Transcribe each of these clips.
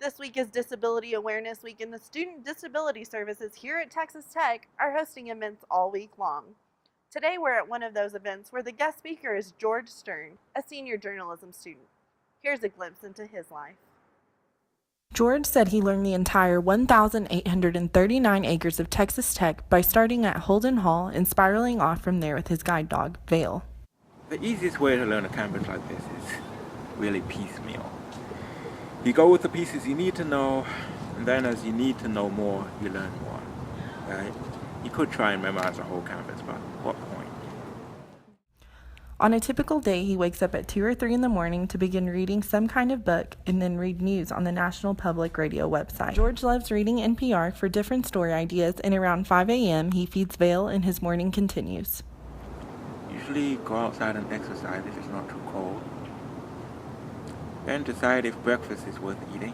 This week is Disability Awareness Week, and the Student Disability Services here at Texas Tech are hosting events all week long. Today we're at one of those events where the guest speaker is George Stern, a senior journalism student. Here's a glimpse into his life. George said he learned the entire 1,839 acres of Texas Tech by starting at Holden Hall and spiraling off from there with his guide dog, Vale. The easiest way to learn a campus like this is really piecemeal. You go with the pieces you need to know, and then as you need to know more, you learn more. Right? You could try and memorize a whole campus, but what point? On a typical day, he wakes up at 2 or 3 in the morning to begin reading some kind of book and then read news on the National Public Radio website. George loves reading NPR for different story ideas, and around 5 a.m. he feeds Vale and his morning continues. Usually go outside and exercise if it's not too cold. Then decide if breakfast is worth eating.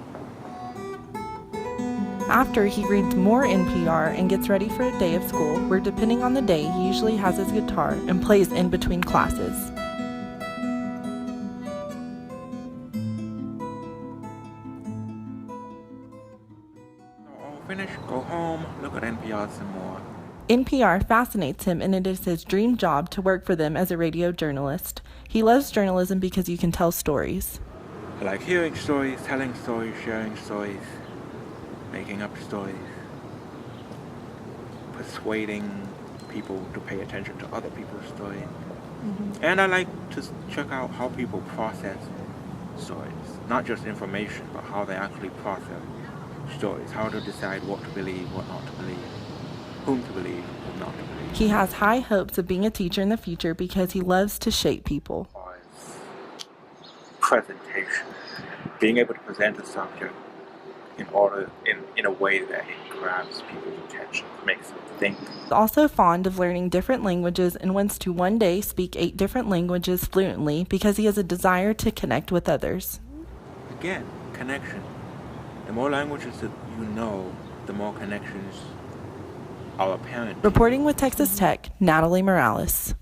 After, he reads more NPR and gets ready for a day of school where, depending on the day, he usually has his guitar and plays in between classes. I'll finish, go home, look at NPR some more. NPR fascinates him, and it is his dream job to work for them as a radio journalist. He loves journalism because you can tell stories. I like hearing stories, telling stories, sharing stories, making up stories, persuading people to pay attention to other people's stories. And I like to check out how people process stories, not just information, but how they actually process stories, how to decide what to believe, what not to believe, whom to believe, whom not to believe. He has high hopes of being a teacher in the future because he loves to shape people. Presentation, being able to present a subject in a way that it grabs people's attention, makes them think. He's also fond of learning different languages and wants to one day speak 8 different languages fluently because he has a desire to connect with others. Again, connection. The more languages that you know, the more connections are apparent. Reporting with Texas Tech, Natalie Morales.